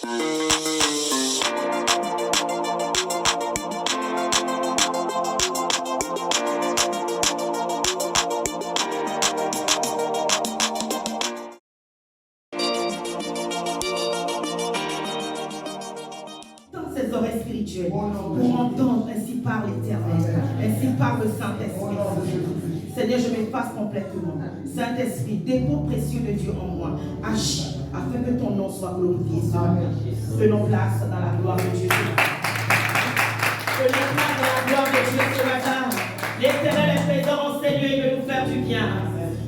Ces oreilles spirituelles pour entendre ainsi par l'Éternel, ainsi par le Saint-Esprit. Seigneur, je m'efface complètement. Saint-Esprit, dépôt précieux de Dieu en moi, agis afin que ton nom soit glorifié. Prenons place dans la gloire de Dieu. Prenons place dans la gloire de Dieu ce matin. L'Éternel est présent en ce lieu, il veut nous faire du bien.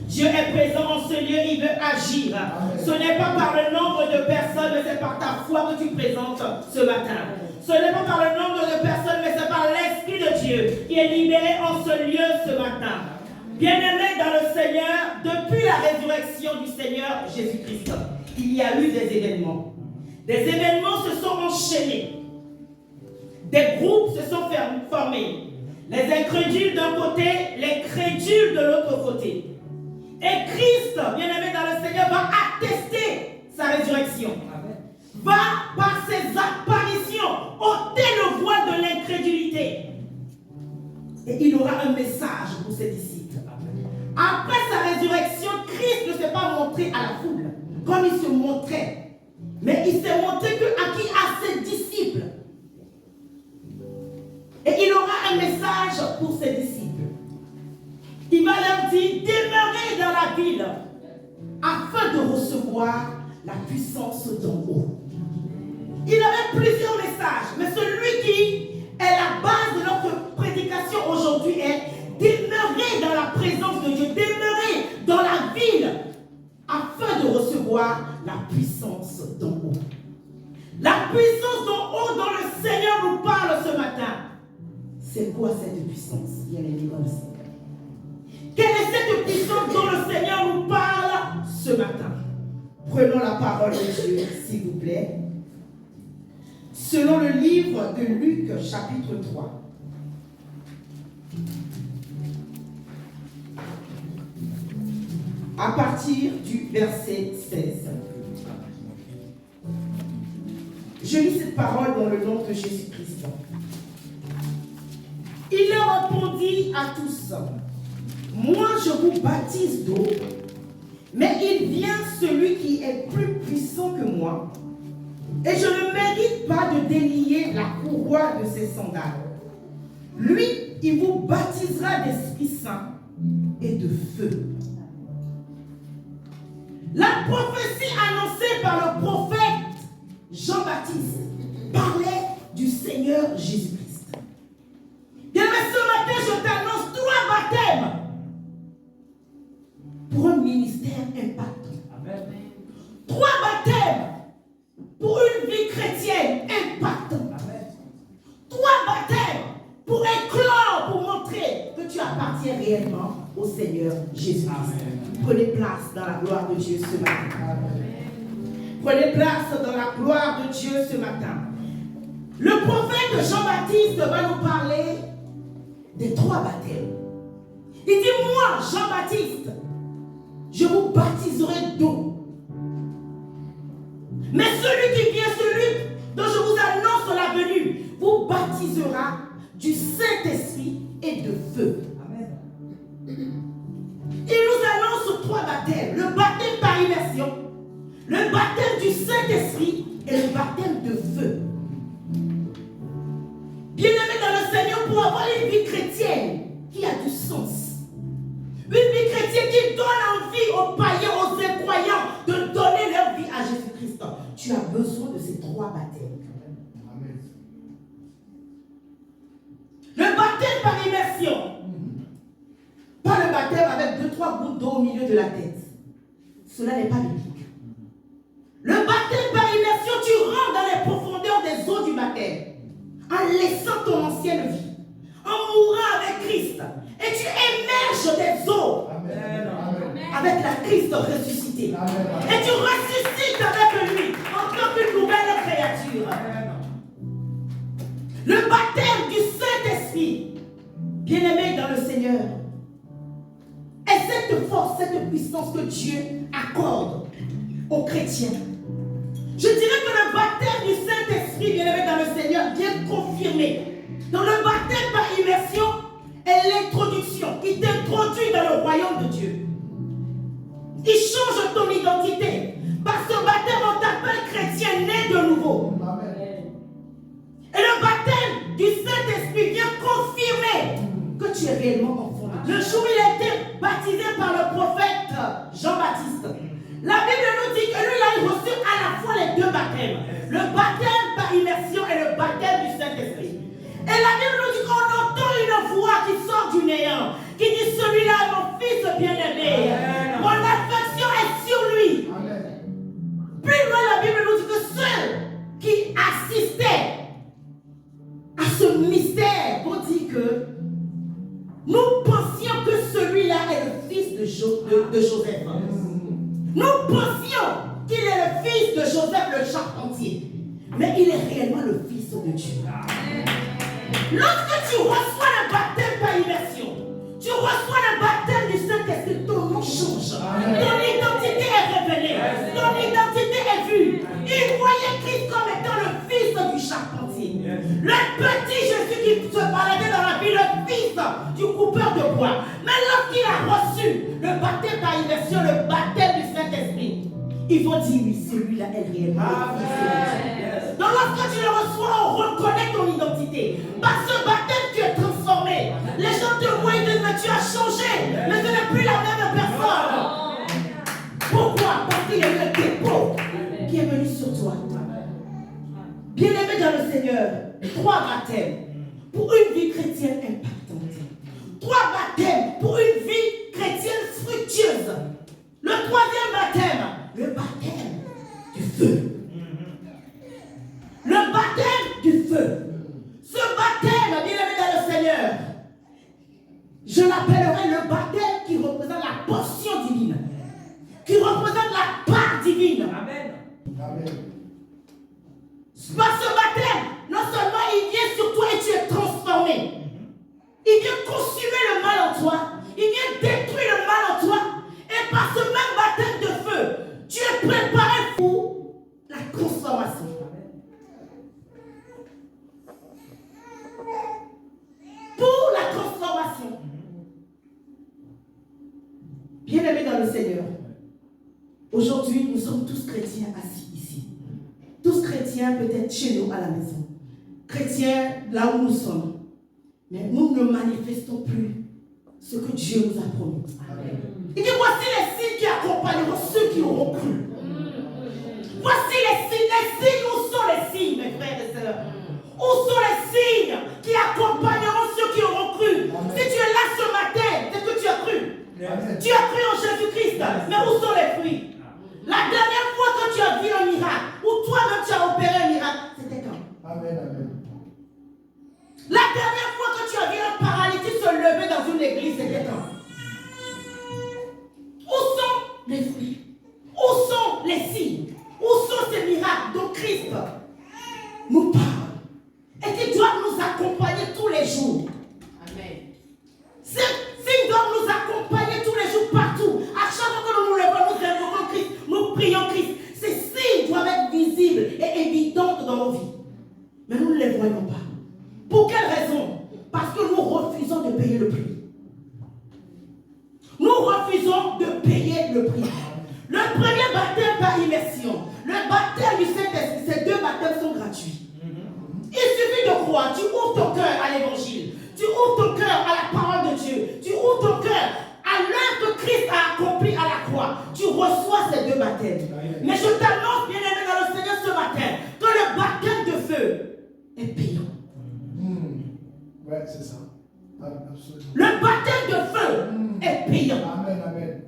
Dieu est présent en ce lieu, il veut agir. Ce n'est pas par le nombre de personnes, mais c'est par ta foi que tu présentes ce matin. Ce n'est pas par le nombre de personnes, mais c'est par l'Esprit de Dieu qui est libéré en ce lieu ce matin. Bien-aimés dans le Seigneur, depuis la résurrection du Seigneur Jésus-Christ, il y a eu des événements. Des événements se sont enchaînés. Des groupes se sont formés. Les incrédules d'un côté, les crédules de l'autre côté. Et Christ, bien-aimé dans le Seigneur, va attester sa résurrection. Va, par ses apparitions, ôter le voile de l'incrédulité. Et il aura un message pour ses disciples. Après sa résurrection, Christ ne s'est pas montré à la foule, comme il se montrait. Mais il s'est montré à ses disciples. Et il aura un message pour ses disciples. Il va leur dire, demeurez dans la ville, afin de recevoir la puissance d'en haut. Il avait plusieurs messages, mais celui qui est la base de notre prédication aujourd'hui est demeurer dans la présence de Dieu, demeurer dans la ville, afin de recevoir la puissance d'en haut. La puissance d'en haut dont le Seigneur nous parle ce matin. C'est quoi cette puissance? Il y a les livres de Seigneur. Quelle est cette puissance dont le Seigneur nous parle ce matin? Prenons la parole de Dieu, s'il vous plaît. Selon le livre de Luc, chapitre 3. À partir du verset 16. Je lis cette parole dans le nom de Jésus-Christ. Il leur répondit à tous, moi je vous baptise d'eau, mais il vient celui qui est plus puissant que moi, et je ne mérite pas de délier la courroie de ses sandales. Lui, il vous baptisera d'Esprit Saint et de feu. La prophétie annoncée par le prophète Jean-Baptiste parlait du Seigneur Jésus-Christ. Bien, mais ce matin, je t'annonce 3 baptêmes pour un ministère impactant. Amen. 3 baptêmes pour une vie chrétienne impactante. Amen. 3 baptêmes pour éclore, pour montrer que tu appartiens réellement au Seigneur Jésus-Christ. Prenez place dans la gloire de Dieu ce matin. Amen. Prenez place dans la gloire de Dieu ce matin. Le prophète Jean-Baptiste va nous parler des 3 baptêmes. Il dit, moi, Jean-Baptiste, je vous baptiserai d'eau. Mais celui qui vient, celui dont je vous annonce la venue, vous baptisera du Saint-Esprit et de feu. Amen. Il nous annonce 3 baptêmes. Le baptême par immersion, le baptême du Saint-Esprit et le baptême de feu. Bien-aimés dans le Seigneur, pour avoir une vie chrétienne qui a du sens, une vie chrétienne qui donne envie aux païens, aux incroyants de donner leur vie à Jésus-Christ, tu as besoin de ces 3 baptêmes. Amen. Le baptême par immersion, pas le baptême avec 2-3 gouttes d'eau au milieu de la tête. Cela n'est pas biblique. Le baptême par immersion, tu rentres dans les profondeurs des eaux du baptême, en laissant ton ancienne vie, en mourant avec Christ, et tu émerges des eaux. Amen. Avec la Christ ressuscité. Amen. Et tu ressuscites avec lui en tant qu'une nouvelle créature. Amen. Le baptême du Saint-Esprit, bien-aimé dans le Seigneur, est cette force, cette puissance que Dieu accorde aux chrétiens. Je dirais que le baptême baptême du Saint-Esprit, bien-aimé dans le Seigneur, vient confirmer. Donc le baptême par immersion est l'introduction qui t'introduit dans le royaume de Dieu. Il change ton identité. Par ce baptême, on t'appelle chrétien né de nouveau. Et le baptême du Saint-Esprit vient confirmer que tu es réellement enfant. Le jour où il a été baptisé par le prophète Jean-Baptiste, la Bible nous dit que lui, il a reçu à la fois les deux baptêmes. Le baptême par immersion et le baptême du Saint-Esprit. Et la Bible nous dit qu'on entend une voix qui sort du néant, qui dit celui-là est mon fils bien-aimé. Mon affection est sur lui. Plus loin, la Bible nous dit que ceux qui assistaient à ce mystère vont dire que nous pensions que celui-là est le fils de Joseph. Nous pensions qu'il est le fils de Joseph le charpentier. Mais il est réellement le fils de Dieu. Lorsque tu reçois le baptême par immersion, tu reçois le baptême du Saint-Esprit, ton nom change. Ton identité est révélée. Ton identité est vue. Il voyait Christ comme étant le fils du charpentier. Le petit Jésus qui se baladait dans la vie, le fils du coupeur de bois. Mais lorsqu'il a reçu le baptême par immersion, le baptême du Saint-Esprit, ils vont dire oui, celui-là est réellement le fils de Dieu. Donc lorsque tu le reçois, on reconnaît ton identité. Par ce baptême, tu es transformé. Les gens te voient et disent, mais tu as changé. Mais tu n'es plus la même personne. Pourquoi? Parce qu'il y a eu un dépôt qui est venu sur toi. Bien-aimé dans le Seigneur, 3 baptêmes pour une vie chrétienne impactante. 3 baptêmes pour une vie chrétienne fructueuse. Le 3e baptême, le baptême du feu. Le baptême du feu. Ce baptême, bien-aimé dans le Seigneur, je l'appellerai le baptême qui représente la portion divine, qui représente la part divine. Amen. Amen. Par ce baptême, non seulement il vient sur toi et tu es transformé, il vient consumer le mal en toi, il vient détruire le mal en toi, et par ce même baptême de feu, tu es préparé pour la transformation. Pour la transformation. Bien-aimés dans le Seigneur, aujourd'hui nous sommes tous chrétiens assis ici. Tous chrétiens peut-être chez nous à la maison. Chrétiens là où nous sommes. Mais nous ne manifestons plus ce que Dieu nous a promis. Amen. Il dit voici les signes qui accompagneront ceux qui auront cru. Voici les signes, où sont les signes, mes frères et sœurs? Où sont les signes qui accompagneront ceux qui auront cru? Si tu es là ce matin, c'est que tu as cru. Tu as cru en Jésus-Christ, mais où sont les fruits? La dernière fois que tu as vu un miracle, ou toi-même tu as opéré un miracle, c'était quand? Amen, amen. La dernière fois que tu as vu un paralytique se lever dans une église, c'était quand? Où sont les fruits? Où sont les signes? Où sont ces miracles dont Christ nous parle et qui doivent nous accompagner tous les jours? Amen. Ces signes doivent nous accompagner tous les jours partout. À chaque fois que nous nous levons, nous invoquons Christ, nous prions Christ. Ces signes doivent être visibles et évidents dans nos vies. Mais nous ne les voyons pas. Pour quelle raison? Parce que nous refusons de payer le prix. Nous refusons de payer le prix. Le premier baptême par immersion, le baptême du Saint-Esprit, ces 2 baptêmes sont gratuits. Il suffit de croire, tu ouvres ton cœur à l'évangile, tu ouvres ton cœur à la parole de Dieu, tu ouvres ton cœur à l'œuvre que Christ a accomplie à la croix, tu reçois ces 2 baptêmes. Mais je t'annonce, bien-aimé dans le Seigneur ce matin, que le baptême de feu est payant. Ouais, c'est ça. Absolument. Le baptême de feu est payant. Amen, amen.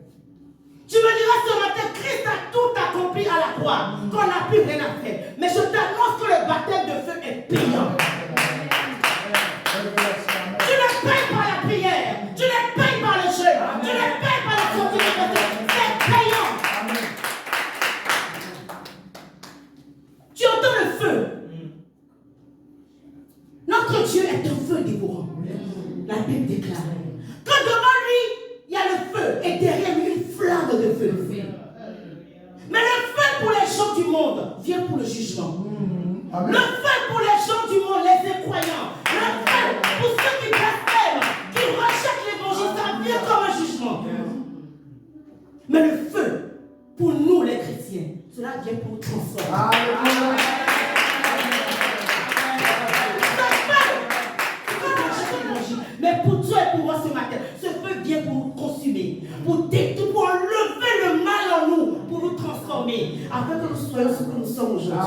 Tu me diras ce matin, Christ a tout accompli à la croix, qu'on n'a plus rien à faire. Mais je t'annonce que le baptême de feu est payant. Tu ne payes par la prière, tu ne payes par le jeûne, tu ne payes par la sortie de Dieu. C'est payant. Tu entends le feu. Notre Dieu est un feu dévorant. La Bible déclare que devant lui, il y a le feu et derrière lui une flamme de feu. Mais le feu pour les gens du du monde vient pour le jugement. Le feu pour les gens du monde, les incroyants. Le feu pour ceux qui blasphèment, qui rejettent l'évangile, ça vient comme un jugement. Mais le feu pour nous les chrétiens, cela vient pour nous transformer. Mais pour toi et pour moi ce matin, ce feu vient pour nous consumer, pour enlever le mal en nous, pour nous transformer, afin que nous soyons ce que nous sommes aujourd'hui.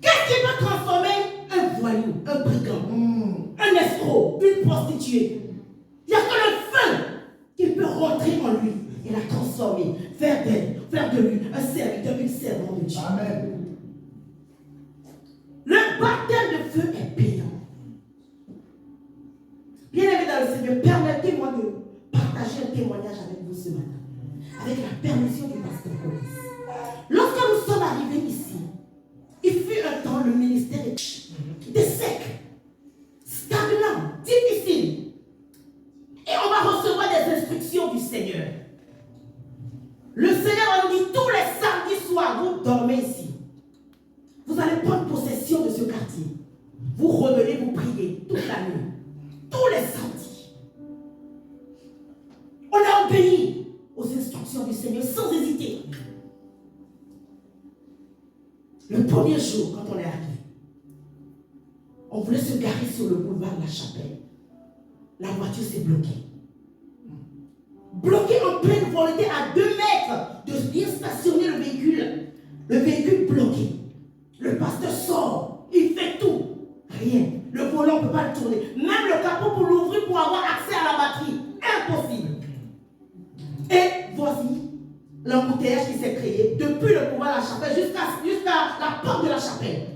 Qu'est-ce qui peut transformer un voyou, un brigand, un escroc, une prostituée? Il n'y a que le feu qui peut rentrer en lui et la transformer, faire de lui un serviteur, une servante de Dieu. Amen. Le baptême de feu est payant. Bien aimé dans le Seigneur, permettez-moi de partager un témoignage avec vous ce matin, avec la permission du pasteur Colis. Lorsque nous sommes arrivés ici, il fut un temps, le ministère était sec, stagnant, difficile. Et on va recevoir des instructions du Seigneur. Le Seigneur va nous dire, tous les samedis soirs, vous dormez ici. Vous allez prendre possession de ce quartier. Vous revenez, vous priez toute la nuit. Tous les samedis. On a obéi aux instructions du Seigneur sans hésiter. Le premier jour, quand on est arrivé, on voulait se garer sur le boulevard de la Chapelle. La voiture s'est bloquée. Bloquée en pleine volonté à 2 mètres de bien stationner le véhicule. Le véhicule bloqué. Le pasteur sort, il fait tout. Rien. Le volant ne peut pas le tourner. Même le capot pour l'ouvrir pour avoir accès à la batterie. Impossible. Et voici l'embouteillage qui s'est créé depuis le boulevard de la Chapelle jusqu'à la porte de la Chapelle.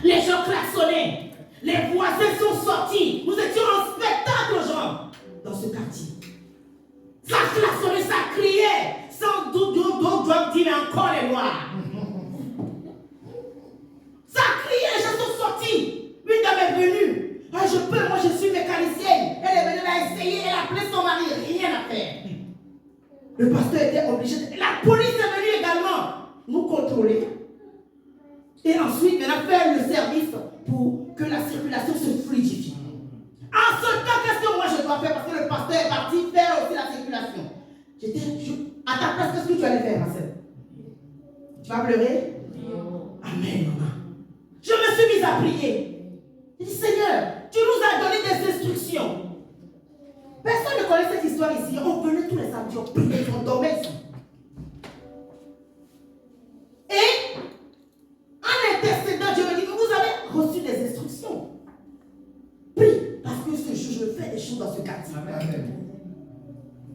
Les gens klaxonnaient. Les voisins sont sortis. Nous étions en spectacle aux gens dans ce quartier. Ça klaxonnait, ça criait. Sans doute, doit dire encore les noirs. Ça criait, les gens sont sortis. Une dame est venue. Ah, moi je suis mécanicienne. Elle est venue, elle a essayé, elle a appelé son mari. Rien à faire. Le pasteur était obligé. La police est venue également nous contrôler. Et ensuite, maintenant, faire le service pour que la circulation se fluidifie. En ce temps, qu'est-ce que moi je dois faire? Parce que le pasteur est parti faire aussi la circulation. À ta place, qu'est-ce que tu allais faire, ma soeur? Tu vas pleurer? Amen, maman. Je me suis mise à prier. J'ai dit, Seigneur, tu nous as donné des instructions. Personne ne connaît cette histoire ici. On venait tous les samedis, on priait, on dormait ici. Et en intercédant, Dieu me dit que vous avez reçu des instructions. Prie, parce que ce jour, je fais des choses dans ce quartier. Amen.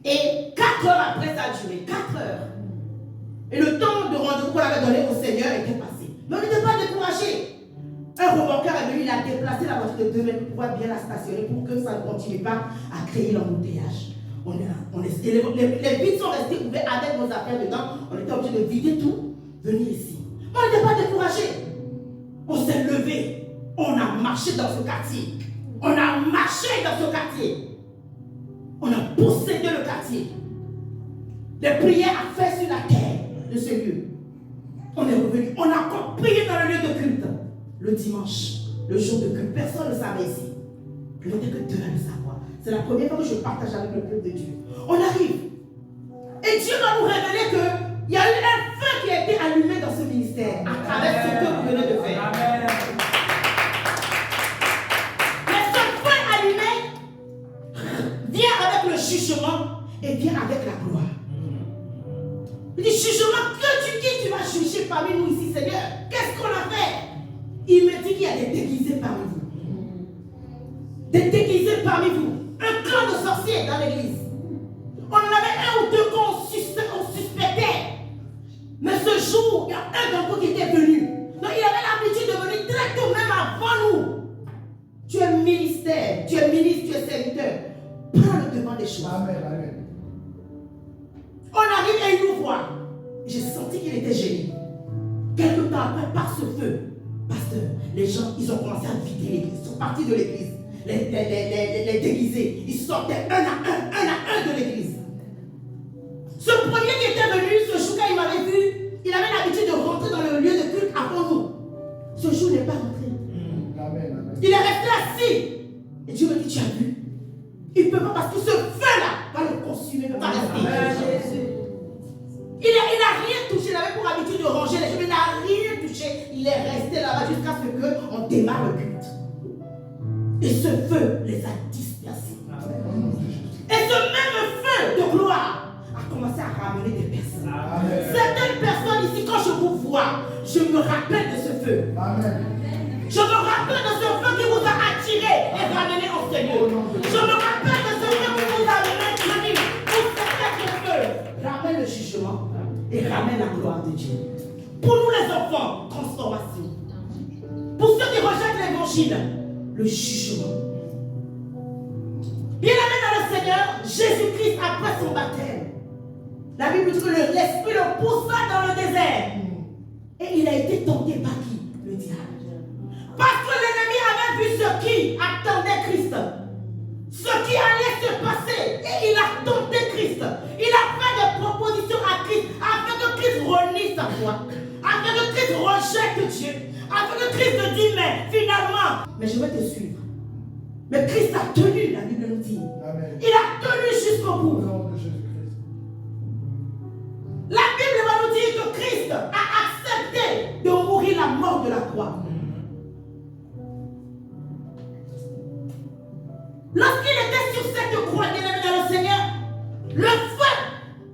Et 4 heures après, ça a duré. 4 heures. Et le temps de rendez-vous qu'on avait donné au Seigneur était passé. Mais on n'était pas découragé. Un remorqueur est venu, il a déplacé la voiture de 2 mètres pour pouvoir bien la stationner pour que ça ne continue pas à créer l'embouteillage. Les vitres sont restées ouvertes avec nos affaires dedans. On était obligé de vider tout, venir ici. Mais on n'était pas découragé. On s'est levé. On a marché dans ce quartier. On a marché dans ce quartier. On a possédé le quartier. Des prières à faire sur la terre de ce lieu. On est revenu. On a encore prié dans le lieu de culte. Le dimanche, le jour de culte. Personne ne le savait ici. Il n'était que 2 à le savoir. C'est la première fois que je partage avec le peuple de Dieu. On arrive. Et Dieu va nous révéler qu'il y a eu un feu qui a été allumé dans ce ministère à travers ce que vous venez de faire. Amen. Mais ce feu allumé vient avec le jugement et vient avec la gloire. Il dit, jugement, qui tu vas juger parmi nous ici, Seigneur? Qu'est-ce qu'on a fait? Il me dit qu'il y a des déguisés parmi vous. Des déguisés parmi vous. Un clan de sorciers dans l'église. On en avait 1 ou 2 qu'on suspectait. Mais ce jour, il y a un d'entre vous qui était venu. Donc il avait l'habitude de venir directement même avant nous. Tu es ministère, tu es ministre, tu es serviteur. Prends le devant des choses. Amen, amen. On arrive et il nous voit. J'ai senti qu'il était gêné. Quelque temps après, par ce feu, pasteur, les gens, ils ont commencé à vider l'église. Ils sont partis de l'église. Les déguisés, ils sortaient un à un de l'église. Ce premier qui était venu, ce jour-là, il m'avait vu, il avait ce jour n'est pas rentré. Amen. Il est resté assis. Et Dieu me dit, tu as vu? Il ne peut pas parce que ce feu-là va le consumer, il ne peut pas rester. Il n'a rien touché, il avait pour habitude de ranger les choses, mais il n'a rien touché. Il est resté là-bas jusqu'à ce qu'on démarre le culte. Et ce feu les a dispersés. Et ce même feu de gloire a commencé à ramener des personnes. Certaines personnes ici, quand je vous vois, je me rappelle de ce feu. Je me rappelle de ce feu qui vous a attiré et ramené en Seigneur. Je me rappelle de ce feu qui vous a maintenu. Pour ce feu ramène le jugement et ramène la gloire de Dieu. Pour nous les enfants, transformation. Pour ceux qui rejettent l'évangile, le jugement. Bien-aimé dans le Seigneur, Jésus-Christ, après son baptême, la Bible dit que l'Esprit le poussa dans le désert. Et il a été tenté par qui? Le diable. Parce que l'ennemi avait vu ce qui attendait Christ. Ce qui allait se passer. Et il a tenté Christ. Il a fait des propositions à Christ. Afin que Christ renie sa foi. Afin que Christ rejette Dieu. Afin que Christ te dise, mais finalement, mais je vais te suivre. Mais Christ a tenu, la Bible nous dit. Amen. Il a tenu jusqu'au bout. La Bible va nous dire que Christ a accepté de mourir la mort de la croix. Lorsqu'il était sur cette croix, bien-aimé dans le Seigneur, le feu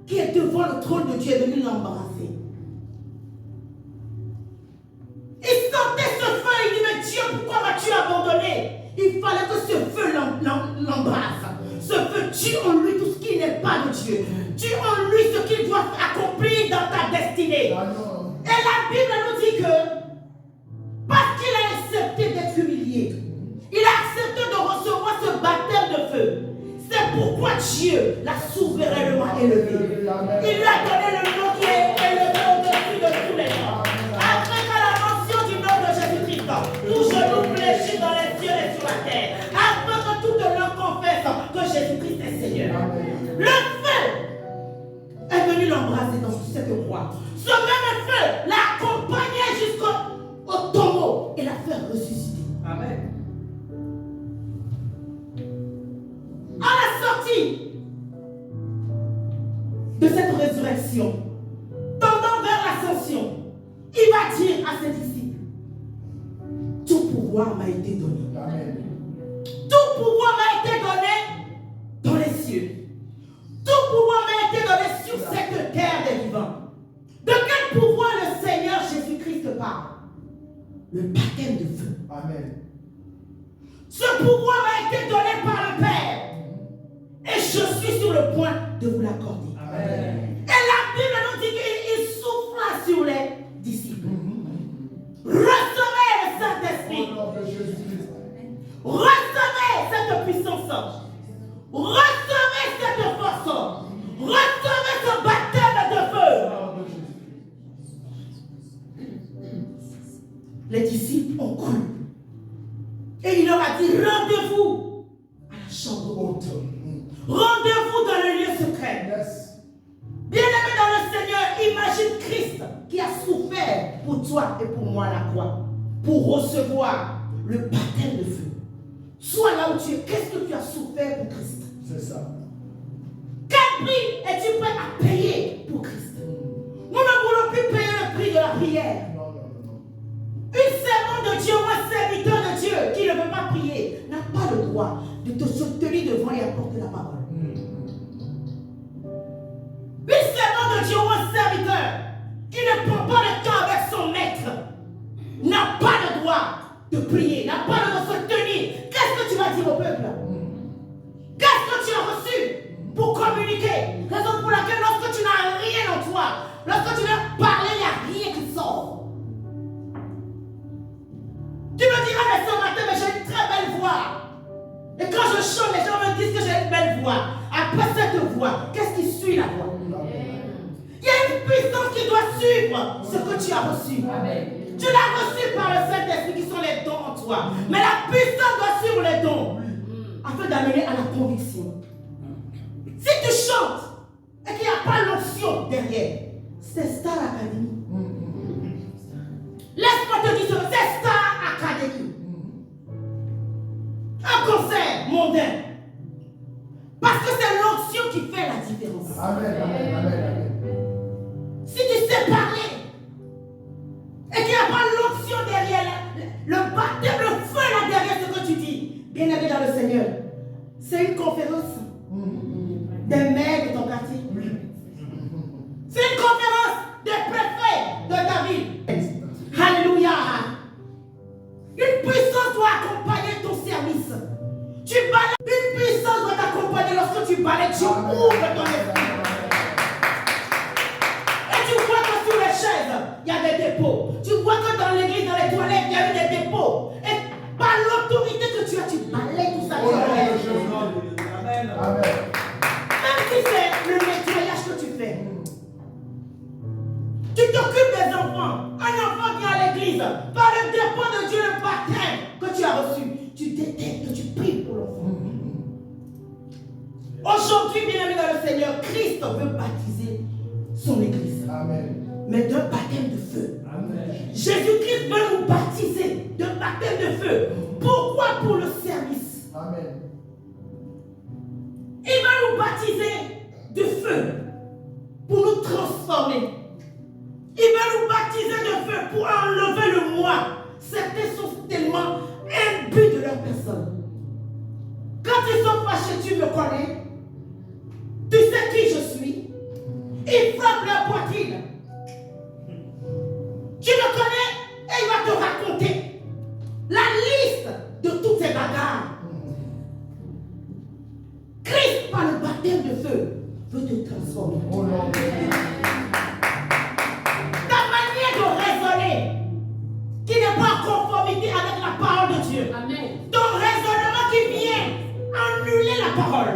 qui est devant le trône de Dieu est venu l'embrasser. Il sentait ce feu, il dit, mais Dieu, pourquoi m'as-tu abandonné? Il fallait que ce feu l'embrasse. Ce feu tue en lui tout ce qui n'est pas de Dieu. Tue en lui ce qu'il doit accomplir dans ta destinée. Et la Bible nous dit que parce qu'il a accepté d'être humilié, il a accepté de recevoir ce baptême de feu. C'est pourquoi Dieu l'a souverainement élevé. Il lui a donné le nom qui est élevé au-dessus de tous les noms. Après qu'à la mention du nom de Jésus-Christ, tout genou fléchit dans les cieux et sur la terre. Afin que toute langue confesse que Jésus-Christ est Seigneur. Le feu est venu l'embrasser dans cette croix. Ce même feu l'a accompagné jusqu'au tombeau et l'a fait ressusciter. Amen. À la sortie de cette résurrection, tendant vers l'ascension, il va dire à ses disciples, tout pouvoir m'a été donné. Amen. Tout pouvoir m'a été donné dans les cieux. Tout pouvoir m'a été donné sur cette terre des vivants. De quel pouvoir le Seigneur Jésus-Christ parle? Le baptême de feu. Amen. Ce pouvoir m'a été donné par le Père. Et je suis sur le point de vous l'accorder. Amen. Et la Bible nous dit qu'il souffla sur les disciples. Recevez le Saint-Esprit. Au nom de Jésus-Christ. Recevez cette puissance. Recevez cette force. Recevez ce baptême de feu. Au nom de Jésus-Christ. Les disciples ont cru. Et il leur a dit, rendez-vous à la chambre haute. Rendez-vous dans le lieu secret. Yes. Bien-aimé dans le Seigneur, imagine Christ qui a souffert pour toi et pour moi à la croix, pour recevoir le baptême de feu. Sois là où tu es. Qu'est-ce que tu as souffert pour Christ? C'est ça. Quel prix es-tu prêt à payer pour Christ? Nous ne voulons plus payer le prix de la prière. Non, non, non. Une servante de Dieu ou un serviteur de Dieu qui ne veut pas prier n'a pas le droit de te soutenir devant et apporter la parole. Une servante de Dieu ou un serviteur qui ne prend pas le temps avec son maître n'a pas le droit de prier, n'a pas le droit de se tenir. Qu'est-ce que tu vas dire au peuple? Qu'est-ce que tu as reçu pour communiquer? Raison pour laquelle lorsque tu n'as rien en toi, lorsque tu viens parler, il n'y a rien qui sort. Tu me diras, mais ce matin, mais j'ai une très belle voix. Et quand je chante, les gens me disent que j'ai une belle voix. Après cette voix, qu'est-ce qui suit la voix? Il y a une puissance qui doit suivre ce que tu as reçu. Amen. Tu l'as reçu par le Saint-Esprit qui sont les dons en toi. Mais la puissance doit suivre les dons afin d'amener à la conviction. Si tu chantes et qu'il n'y a pas l'onction derrière, c'est Star Academy. Laisse-moi te dire, c'est Star mondain. Parce que c'est l'onction qui fait la différence. Amen, amen, amen, amen. Si tu sais parler et qu'il n'y a pas l'onction derrière, le baptême, le feu là derrière ce que tu dis, bien aimé dans le Seigneur, c'est une conférence des maires de ton quartier. C'est une conférence des préfets de ta ville. Alléluia. Une puissance doit accompagner ton service. Tu balais, une puissance doit t'accompagner lorsque tu balais, tu ouvres ton esprit. Et tu vois que sur les chaises, il y a des dépôts. Tu vois que dans l'église, dans les toilettes, il y a eu des dépôts. Et par l'autorité que tu as, tu balais tout ça. Amen. Amen. Même si c'est le nettoyage que tu fais. Tu t'occupes des enfants. Un enfant qui est à l'église, par le dépôt de Dieu, le baptême que tu as reçu, tu détectes, tu pries pour l'enfant. Aujourd'hui, bien aimé dans le Seigneur, Christ veut baptiser son église. Amen. Mais d'un baptême de feu. Amen. Jésus-Christ veut nous baptiser d'un baptême de feu. Pourquoi? Pour le service. Amen. Il va nous baptiser de feu pour nous transformer. Il va nous baptiser de feu pour enlever le moi. Certains sont tellement imbus de leur personne. Quand ils sont fâchés, tu me connais. Tu sais qui je suis. Ils frappent leur poitrine. Tu me connais et il va te raconter la liste de toutes ces bagarres. Christ, par le baptême de feu, veut te transformer. Oh non. Ta manière de raisonner, qui n'est pas en conformité avec la parole de Dieu. Amen. Ton raisonnement qui vient annuler la parole.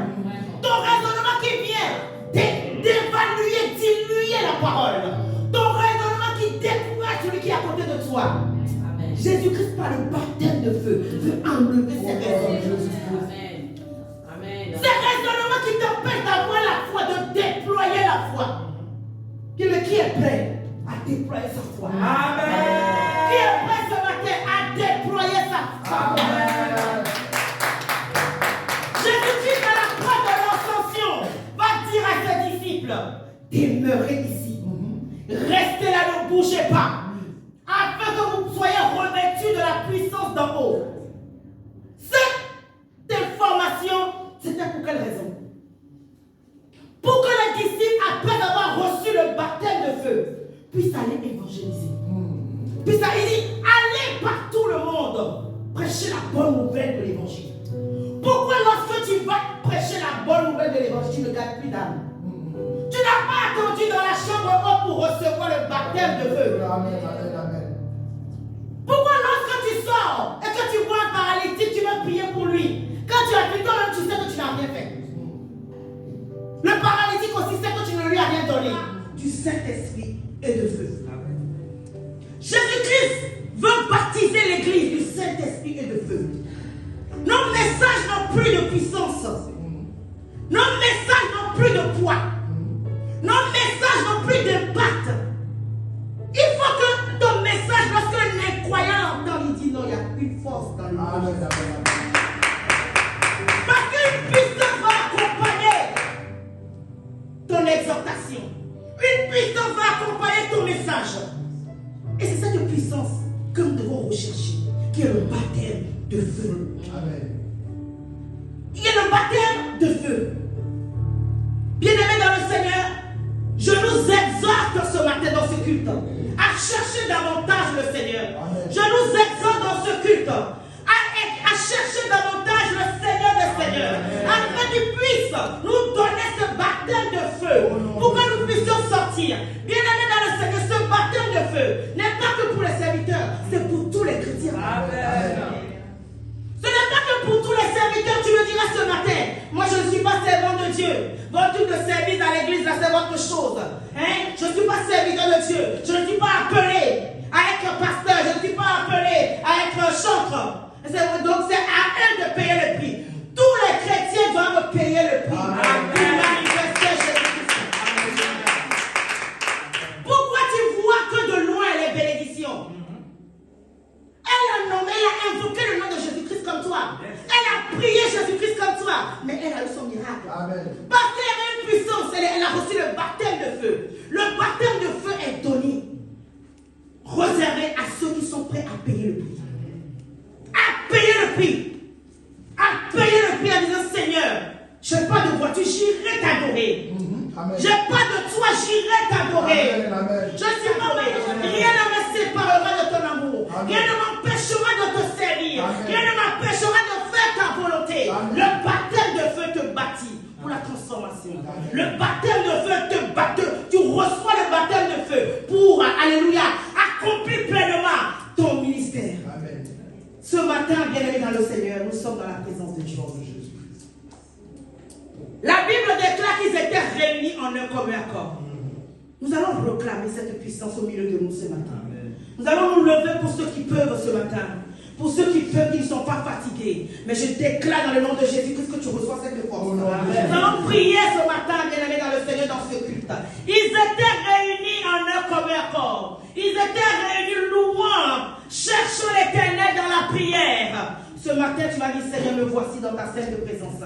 Ton raisonnement qui vient d'évaluer, diluer la parole. Ton raisonnement qui décourage celui qui est à côté de toi. Amen. Jésus-Christ, par le baptême de feu, veut enlever ces raisonnements. Amen. Amen. Ces raisonnements qui t'empêchent d'avoir la foi, de déployer la foi. Qui est prêt à déployer sa foi? Amen. Qui est prêt ce matin à déployer sa foi? Amen. Jésus-Christ, à la croix de l'ascension, va dire à ses disciples, demeurez ici. Restez là, ne bougez pas. Afin que vous soyez revêtus de la puissance d'en haut. Cette information, c'était pour quelle raison? Pour que les disciples, après avoir reçu le baptême de feu, puissent aller évangéliser. Puissent aller par tout le monde, prêcher la bonne nouvelle de l'évangile. Pourquoi lorsque tu vas prêcher la bonne nouvelle de l'évangile, tu ne gagnes plus d'âme? Tu n'as pas attendu dans la chambre haute pour recevoir le baptême de feu. Amen. Amen. Amen. Pourquoi lorsque tu sors et que tu vois un paralytique, tu vas prier pour lui? Quand tu as vu toi-même, tu sais que tu n'as rien fait. Le paralytique aussi sait que tu ne lui as rien donné. Du Saint-Esprit et de feu. Jésus-Christ veut baptiser l'église du Saint-Esprit et de feu. Nos messages n'ont plus de puissance. Nos messages n'ont plus de poids. Nos messages n'ont plus d'impact. Il faut que ton message, lorsque un incroyant l'entend, il dit non, il y a une force dans le monde. Amen. Amen. Parce qu'une puissance va accompagner ton exhortation. Une puissance va accompagner ton message. Et c'est cette puissance que nous devons rechercher, qui est le baptême de feu. Amen. Il y a le baptême de feu. Bien-aimés dans le Seigneur, je nous exhorte ce matin dans ce culte à chercher davantage le Seigneur. Amen. Je nous exhorte dans ce culte à chercher davantage le Seigneur des Seigneurs, afin qu'il puisse nous donner ce baptême de feu, pour que nous puissions sortir. Bien-aimés dans le Seigneur, ce baptême de feu n'est pas que pour les serviteurs, c'est pour tous les chrétiens. Amen. Ce n'est pas que pour tous les serviteurs, tu me diras ce matin, moi je ne suis pas servant de Dieu. Votre truc de service à l'église, là, c'est votre chose. Hein? Je ne suis pas serviteur de Dieu. Je ne suis pas appelé à être pasteur. Je ne suis pas appelé à être chantre. Donc c'est à eux de payer le prix. Tous les chrétiens doivent payer le prix. Pour manifester Jésus-Christ. Pourquoi tu vois que de loin les bénédictions? Elle a nommé, elle a invoqué le nom de Jésus-Christ comme toi. Elle a prié Jésus-Christ comme mais pas de toi, j'irai t'adorer. Amen. Amen. Je suis mauvais. Rien ne me séparera de ton amour. Amen. Rien ne m'empêchera de te servir. Amen. Rien ne m'empêchera de faire ta volonté. Amen. Le baptême de feu te bâtit pour la transformation. Amen. Le baptême de feu te bâtit. Tu reçois le baptême de feu pour, alléluia, accomplir pleinement ton ministère. Amen. Ce matin, bien-aimés dans le Seigneur, nous sommes dans la présence de Dieu. La Bible déclare qu'ils étaient réunis en un commun accord. Nous allons proclamer cette puissance au milieu de nous ce matin. Nous allons nous lever pour ceux qui peuvent ce matin. Pour ceux qui peuvent, qui ne sont pas fatigués. Mais je déclare dans le nom de Jésus-Christ que tu reçois cette force. Nous allons prier ce matin, bien-aimés dans le Seigneur, dans ce culte. Ils étaient réunis en un commun accord. Ils étaient réunis louant, cherchant l'Éternel dans la prière. Ce matin, tu vas dire, Seigneur, me voici dans ta sainte présence.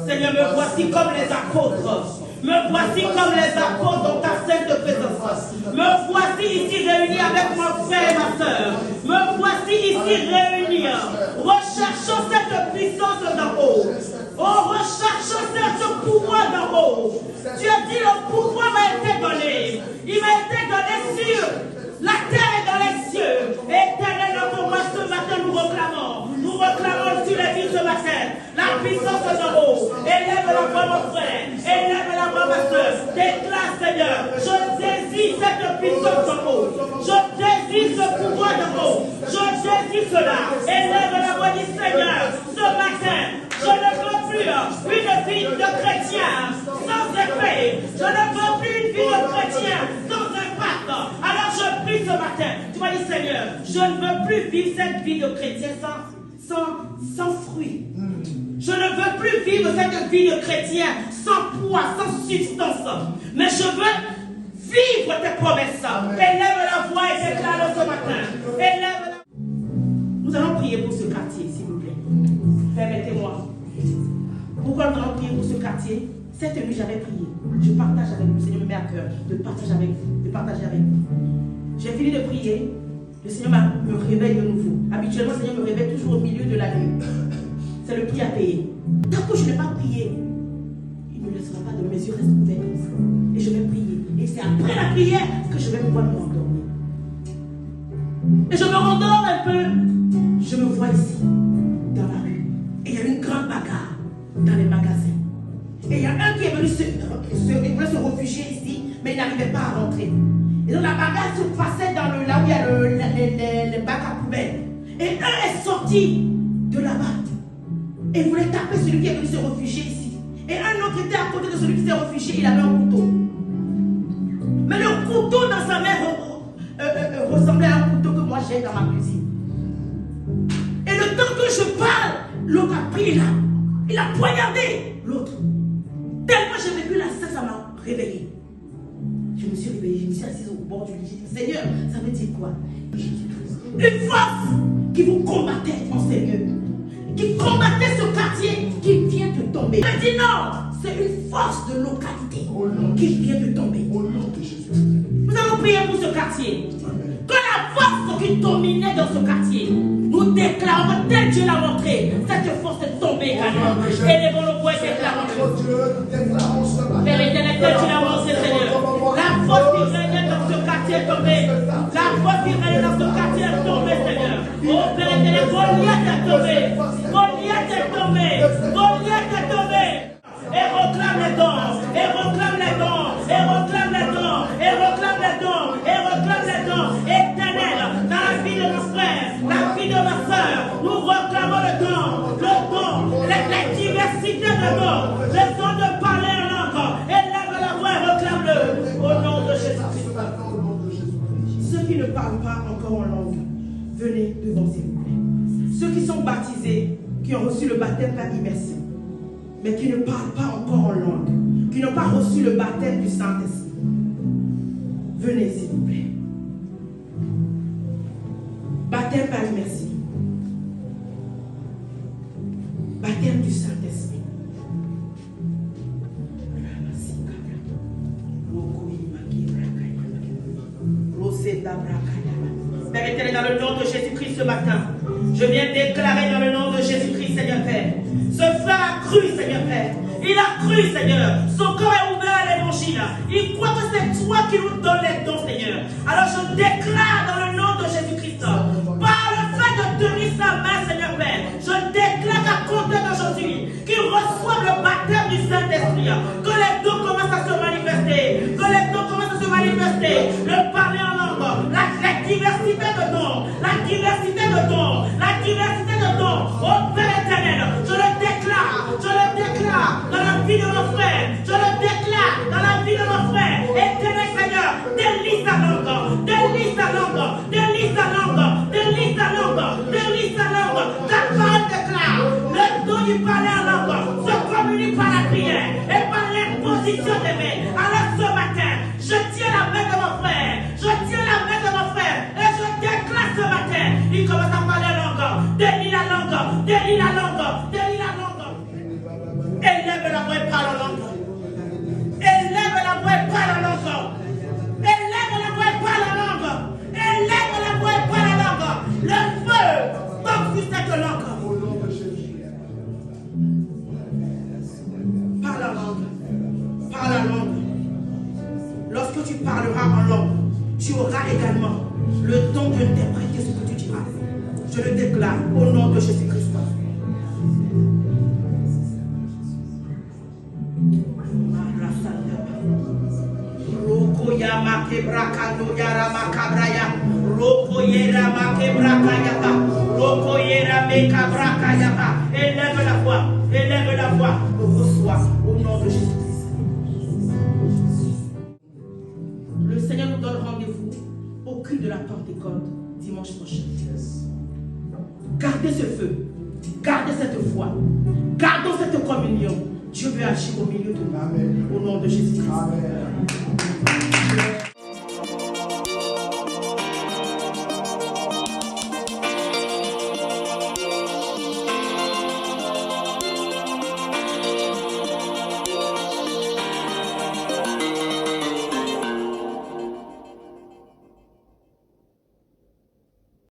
Seigneur, me voici comme les apôtres. Me voici comme les apôtres dans ta sainte présence. Me voici ici réunis avec mon frère et ma soeur. Me voici ici réunis. Recherchons cette puissance d'en haut. Oh, recherchons ce pouvoir d'en haut. Tu as dit, le pouvoir m'a été donné. Il m'a été donné sur la terre et dans les cieux. Éternel, notre roi, ce matin, nous réclamons. Nous réclamons sur les vies ce matin la puissance d'en haut. Élève la voix, mon frère. Élève la voix, ma soeur. Déclare, Seigneur. Je saisis cette puissance d'en haut. Je saisis ce pouvoir d'en haut. Je saisis cela. Élève la voix du Seigneur. Ce matin, je ne veux plus une vie de chrétien sans effet. Je ne veux plus une vie de chrétien sans impact. Alors je prie ce matin. Tu vas dire, Seigneur, je ne veux plus vivre cette vie de chrétien sans fruit. Je ne veux plus vivre cette vie de chrétien sans poids, sans substance. Mais je veux vivre tes promesses. Élève la voix et déclare ce matin. Élève la... Nous allons prier pour ce quartier, s'il vous plaît. Permettez-moi. Pourquoi nous allons prier pour ce quartier? Cette nuit, j'avais prié. Je partage avec vous. Le Seigneur me met à cœur de partager avec vous. J'ai fini de prier. Le Seigneur me réveille de nouveau. Habituellement, le Seigneur me réveille toujours au milieu de la nuit. C'est le prix à payer. Tant que je n'ai pas prié, il ne me laissera pas de mes yeux restent ouverts. Et je vais prier. Et c'est après la prière que je vais pouvoir me rendormir. Et je me rendors un peu. Je me vois ici, dans la rue. Et il y a une grande bagarre dans les magasins. Et il y a un qui est venu il voulait se réfugier ici, mais il n'arrivait pas à rentrer. Et donc la bagarre se passait dans là où il y a les bacs à poubelle. Et un est sorti de là-bas. Et voulait taper celui qui est venu se réfugier ici. Et un autre était à côté de celui qui s'est réfugié, il avait un couteau. Mais le couteau dans sa main ressemblait à un couteau que moi j'ai dans ma cuisine. Et le temps que je parle, l'autre a pris là. Il a poignardé l'autre. Tellement j'ai vécu la scène, ça m'a réveillé. Je me suis réveillée, je me suis assise au bord du lit. J'ai dit, Seigneur, ça veut dire quoi? Une force qui vous combattait en Seigneur, qui combattait ce quartier qui vient de tomber. Il m'a dit non, c'est une force de localité qui vient de tomber. Au nom de Jésus. Nous allons prier pour ce quartier. Que la force qui dominait dans ce quartier, nous déclarons, tel Dieu l'a montré, cette force est tombée également. Élevons le poing et déclarons. Père éternel, tel Dieu l'a montré, Seigneur. La force qui régnait dans ce quartier est tombée. La force qui régnait dans ce quartier est tombée, Seigneur. Oh Père éternel, Goliath est tombé. Goliath est tombé. Goliath est tombé. Et reclame les dons. Et reclame les dons. Et reclame les dons. Et reclame les dons. Et reclame les dons. Éternel, dans la vie de mon frère, la vie de ma soeur, nous reclamons le don, la diversité de dons, le don de parler en langue. Élève la voix et reclame-le au nom de Jésus-Christ. Ceux qui ne parlent pas encore en langue, venez devant, s'il vous plaît. Ceux qui sont baptisés, qui ont reçu le baptême par immersion, mais qui ne parlent pas encore en langue, qui n'ont pas reçu le baptême du Saint-Esprit, venez, s'il vous plaît. Baptême par immersion. Baptême du Saint-Esprit. Père éternel, dans le nom de Jésus-Christ ce matin, je viens déclarer dans le nom de Jésus-Christ, Seigneur Père. Ce frère a cru, Seigneur Père. Il a cru, Seigneur. Son corps est ouvert à l'évangile. l'évangile. Ils croient que c'est toi qui nous donnes les dons, Seigneur. Alors je déclare dans le nom de Jésus-Christ, par le fait de tenir sa main, Seigneur Père, je déclare qu'à compter d'aujourd'hui, qu'il reçoive le baptême du Saint-Esprit, que les dons commencent à se manifester, que les dons commencent à se manifester, le parler en langue, la diversité de dons, la diversité de dons, la diversité de dons, au Père éternel, je le déclare dans la vie de nos frères, je le déclare dans la vie de nos frères, éternel Seigneur, délie sa langue, délie sa langue, délie sa langue, délie sa langue, délie sa langue, ta parole déclare, le don du parler en langue se communique par la prière et par l'imposition des mains. Alors ce matin, je tiens la main de mon frère, je tiens la main de mon frère et je déclare ce matin, il commence à parler en langue, délie la langue, délie la langue, délie la langue. Élève la voix et parle en langue. Élève la voix et parle en langue. Élève la voix et parle en langue. Élève la voix et parle en langue. Le feu tombe sur cette langue. Parle en langue. Parle en langue. Lorsque tu parleras en langue, tu auras également le don d'interpréter ce que tu diras. Je le déclare au nom de Jésus-Christ. Yama kebrakando yara makabraya roko yera makebrakaya roko yera mekabrakaya. Élève la voix, reçois au nom de Jésus. Le Seigneur nous donne rendez-vous au culte de la Pentecôte dimanche prochain. Gardez ce feu, gardez cette foi, gardons cette communion. Dieu veut agir au milieu de nous. Au nom de Jésus-Christ. Amen.